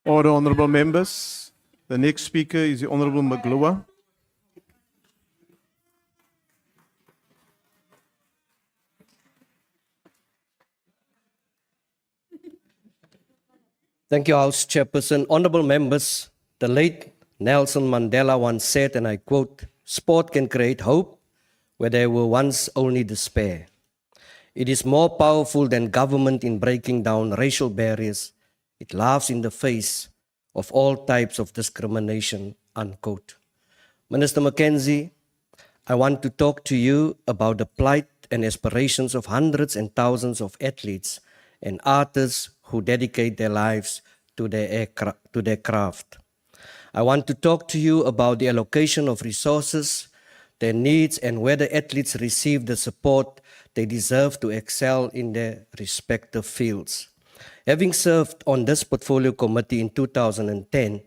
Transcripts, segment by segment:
Order, honourable members. The next speaker is the Honourable McGluwa. Thank you, House Chairperson. Honourable members, the late Nelson Mandela once said, and I quote, "Sport can create hope where there were once only despair. It is more powerful than government in breaking down racial barriers. It laughs in the face of all types of discrimination," unquote. Minister Mackenzie, I want to talk to you about the plight and aspirations of hundreds and thousands of athletes and artists who dedicate their lives to their craft. I want to talk to you about the allocation of resources, their needs, and whether athletes receive the support they deserve to excel in their respective fields. Having served on this portfolio committee in 2010,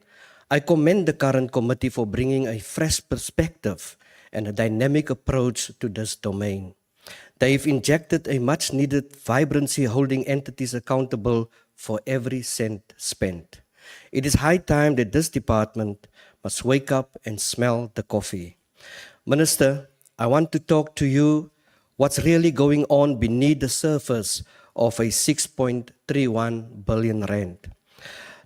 I commend the current committee for bringing a fresh perspective and a dynamic approach to this domain. They've injected a much-needed vibrancy, holding entities accountable for every cent spent. It is high time that this department must wake up and smell the coffee. Minister, I want to talk to you what's really going on beneath the surface of a 6.31 billion rand.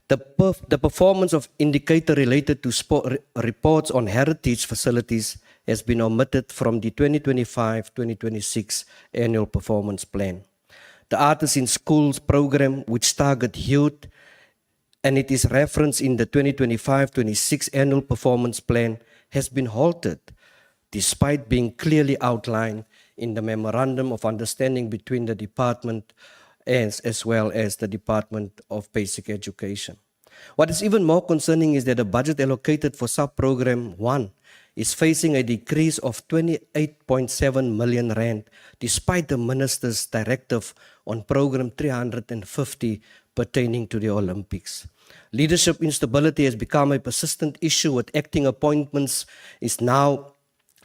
The performance of indicator related to sport reports on heritage facilities has been omitted from the 2025-2026 annual performance plan. The Artists in Schools program, which target youth, and it is referenced in the 2025-26 annual performance plan, has been halted, despite being clearly outlined in the Memorandum of Understanding between the Department as well as the Department of Basic Education. What is even more concerning is that the budget allocated for sub-program 1 is facing a decrease of 28.7 million rand, despite the Minister's directive on program 350 pertaining to the Olympics. Leadership instability has become a persistent issue, with acting appointments is now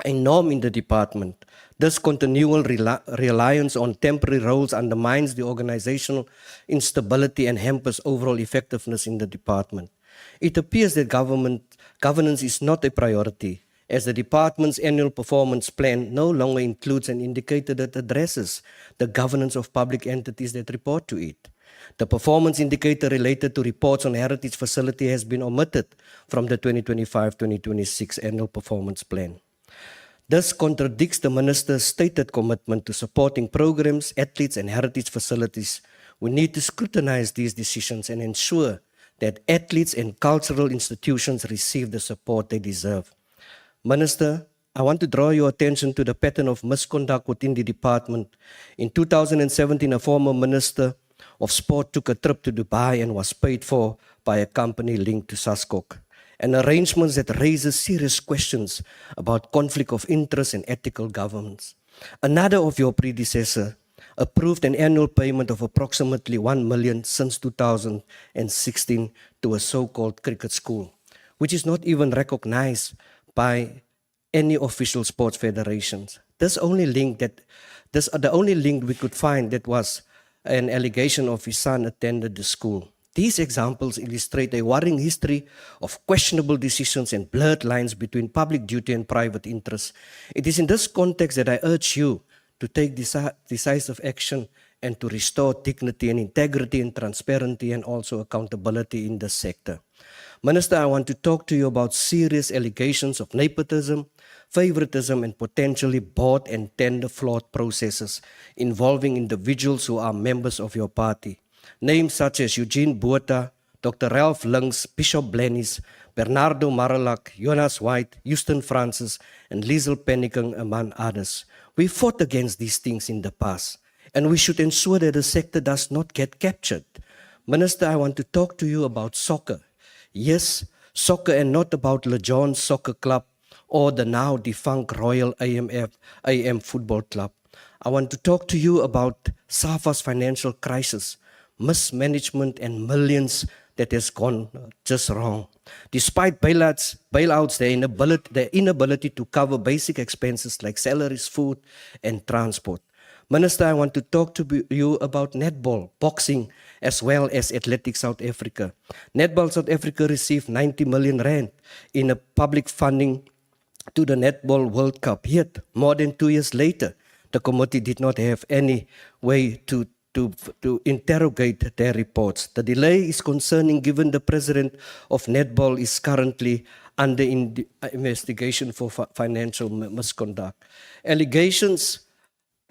a norm in the department. This continual reliance on temporary roles undermines the organizational instability and hampers overall effectiveness in the department. It appears that governance is not a priority, as the department's annual performance plan no longer includes an indicator that addresses the governance of public entities that report to it. The performance indicator related to reports on heritage facility has been omitted from the 2025-2026 annual performance plan. This contradicts the Minister's stated commitment to supporting programs, athletes, and heritage facilities. We need to scrutinize these decisions and ensure that athletes and cultural institutions receive the support they deserve. Minister, I want to draw your attention to the pattern of misconduct within the department. In 2017, a former Minister of Sport took a trip to Dubai and was paid for by a company linked to SASCOC. An arrangement that raises serious questions about conflict of interest and ethical governance. Another of your predecessor approved an annual payment of approximately 1 million since 2016 to a so-called cricket school, which is not even recognized by any official sports federations. The only link we could find that was an allegation of his son attended the school. These examples illustrate a worrying history of questionable decisions and blurred lines between public duty and private interests. It is in this context that I urge you to take decisive action and to restore dignity and integrity and transparency and also accountability in the sector. Minister, I want to talk to you about serious allegations of nepotism, favoritism, and potentially bought and tender flawed processes involving individuals who are members of your party. Names such as Eugene Botha, Dr. Ralph Links, Bishop Blennies, Bernardo Maralak, Jonas White, Houston Francis, and Liesl Pennicking, among others. We fought against these things in the past, and we should ensure that the sector does not get captured. Minister, I want to talk to you about soccer. Yes, soccer, and not about LeJohn Soccer Club or the now defunct Royal AM Football Club. I want to talk to you about SAFA's financial crisis, mismanagement, and millions that has gone just wrong. Despite bailouts, their inability to cover basic expenses like salaries, food, and transport. Minister, I want to talk to you about netball, boxing, as well as Athletics South Africa. Netball South Africa received 90 million rand in a public funding to the Netball World Cup. Yet, more than 2 years later, the committee did not have any way to interrogate their reports. The delay is concerning given the president of Netball is currently under investigation for financial misconduct. Allegations,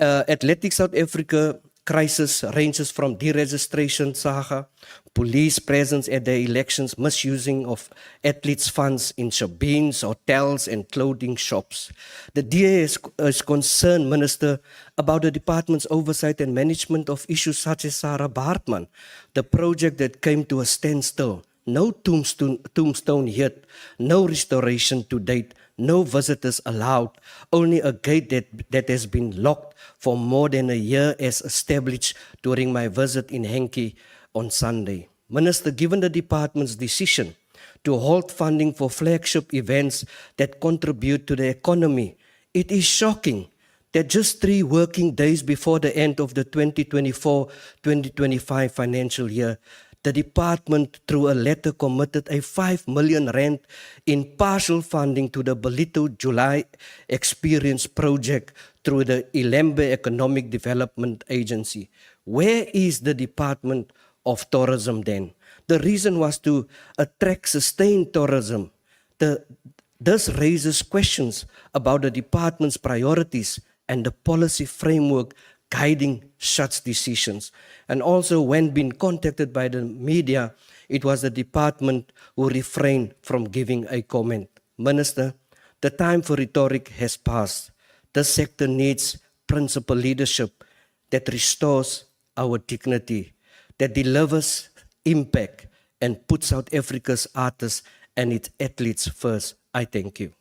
Athletics South Africa crisis ranges from deregistration saga, police presence at the elections, misusing of athletes' funds in shebeens, hotels and clothing shops. The DA is concerned, Minister, about the department's oversight and management of issues such as Sarah Baartman, the project that came to a standstill. No tombstone yet, no restoration to date, no visitors allowed, only a gate that has been locked for more than a year as established during my visit in Henke on Sunday. Minister, given the department's decision to halt funding for flagship events that contribute to the economy, it is shocking that just 3 working days before the end of the 2024-2025 financial year, the department, through a letter, committed a 5 million rand in partial funding to the Belito July Experience Project through the Ilembe Economic Development Agency. Where is the Department of Tourism then? The reason was to attract sustained tourism. This raises questions about the department's priorities and the policy framework guiding such decisions. And also, when being contacted by the media, it was the department who refrained from giving a comment. Minister, the time for rhetoric has passed. The sector needs principal leadership that restores our dignity, that delivers impact and puts South Africa's artists and its athletes first. I thank you.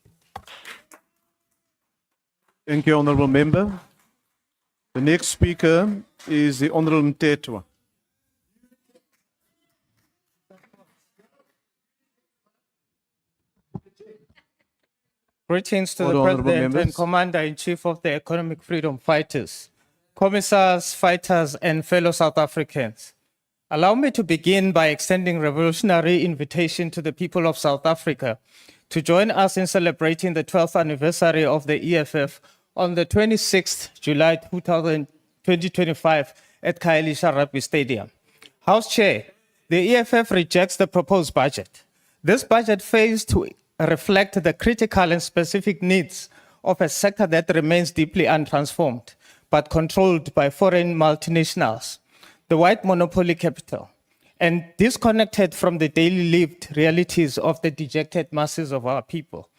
Thank you, Honourable Member. The next speaker is the Honourable Mthethwa. Greetings to All the honourable President members. and Commander-in-Chief of the Economic Freedom Fighters, Commissars, fighters, and fellow South Africans. Allow me to begin by extending revolutionary invitation to the people of South Africa to join us in celebrating the 12th anniversary of the EFF on the 26th July 2025 at Khayelitsha Rugby Stadium. House Chair, the EFF rejects the proposed budget. This budget fails to reflect the critical and specific needs of a sector that remains deeply untransformed, but controlled by foreign multinationals, the white monopoly capital, and disconnected from the daily lived realities of the dejected masses of our people.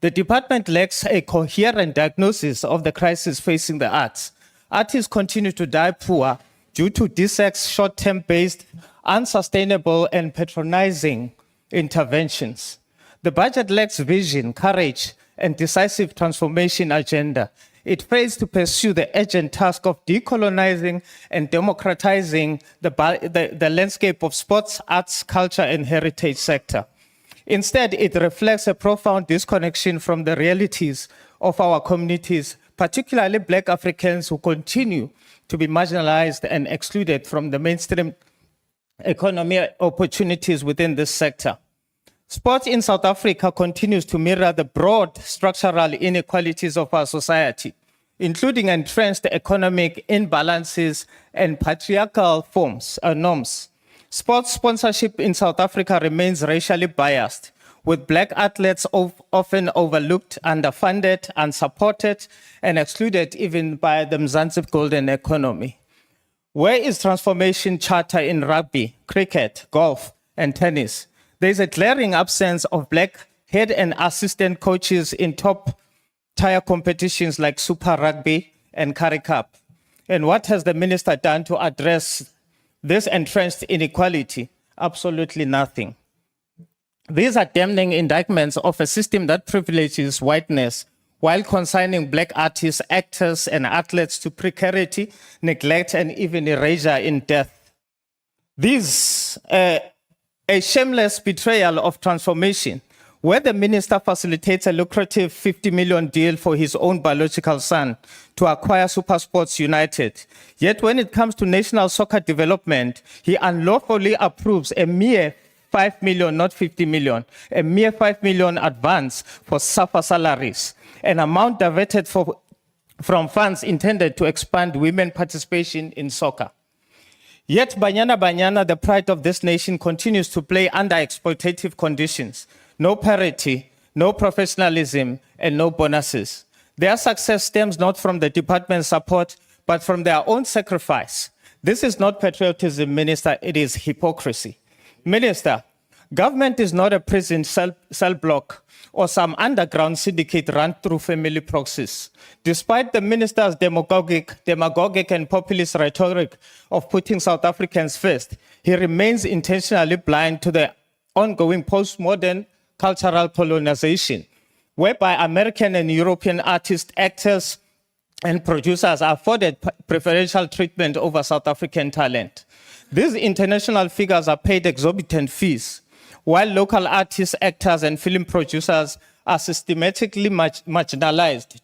The department lacks a coherent diagnosis of the crisis facing the arts. Artists continue to die poor due to DSEC's short-term based, unsustainable and patronizing interventions. The budget lacks vision, courage, and decisive transformation agenda. It fails to pursue the urgent task of decolonizing and democratizing the landscape of sports, arts, culture, and heritage sector. Instead, it reflects a profound disconnection from the realities of our communities, particularly Black Africans who continue to be marginalized and excluded from the mainstream economy opportunities within this sector. Sport in South Africa continues to mirror the broad structural inequalities of our society, including entrenched economic imbalances and patriarchal norms. Sports sponsorship in South Africa remains racially biased, with Black athletes often overlooked, underfunded, unsupported, and excluded even by the Mzansi golden economy. Where is transformation charter in rugby, cricket, golf, and tennis? There is a glaring absence of Black head and assistant coaches in top-tier competitions like Super Rugby and Currie Cup. And what has the minister done to address this entrenched inequality? Absolutely nothing. These are damning indictments of a system that privileges whiteness while consigning Black artists, actors, and athletes to precarity, neglect, and even erasure in death. These a shameless betrayal of transformation, where the minister facilitates a lucrative 50 million deal for his own biological son to acquire SuperSports United. Yet when it comes to national soccer development, he unlawfully approves a mere 5 million, not 50 million, a mere 5 million advance for SAFA salaries, an amount diverted from funds intended to expand women participation in soccer. Yet Banyana, the pride of this nation, continues to play under exploitative conditions. No parity, no professionalism, and no bonuses. Their success stems not from the department's support, but from their own sacrifice. This is not patriotism, Minister, it is hypocrisy. Minister, government is not a prison cell block or some underground syndicate run through family proxies. Despite the minister's demagogic and populist rhetoric of putting South Africans first, he remains intentionally blind to the ongoing postmodern cultural colonization, whereby American and European artists, actors, and producers are afforded preferential treatment over South African talent. These international figures are paid exorbitant fees, while local artists, actors, and film producers are systematically marginalized,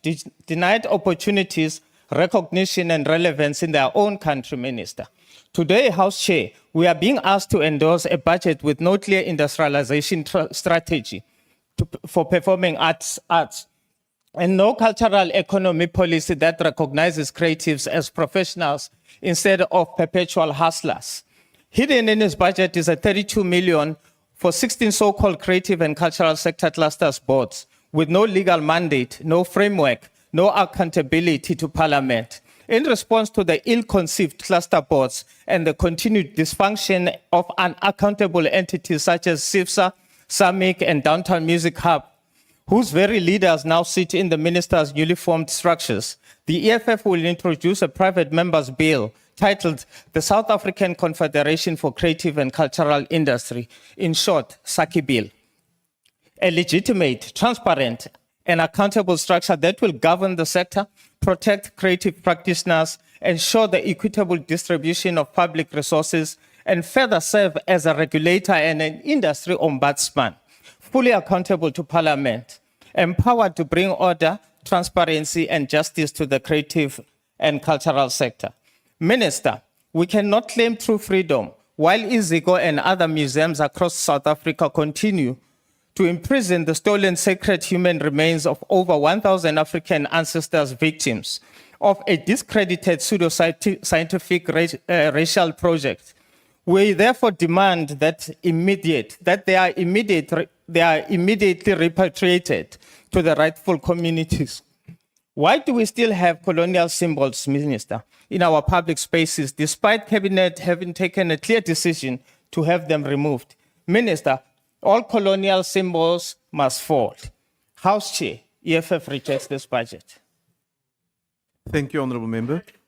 denied opportunities, recognition, and relevance in their own country, Minister. Today, House Chair, we are being asked to endorse a budget with no clear industrialization strategy for performing arts, and no cultural economy policy that recognizes creatives as professionals instead of perpetual hustlers. Hidden in his budget is a 32 million for 16 so-called creative and cultural sector clusters boards with no legal mandate, no framework, no accountability to Parliament. In response to the ill-conceived cluster boards and the continued dysfunction of unaccountable entities such as SIFSA, SAMIC, and Downtown Music Hub, whose very leaders now sit in the minister's newly formed structures, the EFF will introduce a private members' bill titled the South African Confederation for Creative and Cultural Industry, in short, SACI Bill. A legitimate, transparent, and accountable structure that will govern the sector, protect creative practitioners, ensure the equitable distribution of public resources, and further serve as a regulator and an industry ombudsman, fully accountable to Parliament, empowered to bring order, transparency, and justice to the creative and cultural sector. Minister, we cannot claim true freedom while Iziko and other museums across South Africa continue to imprison the stolen sacred human remains of over 1,000 African ancestors victims of a discredited pseudo-scientific racial project. We therefore demand that they are immediately repatriated to the rightful communities. Why do we still have colonial symbols, Minister, in our public spaces, despite Cabinet having taken a clear decision to have them removed? Minister, all colonial symbols must fall. House Chair, EFF rejects this budget. Thank you, Honourable Member.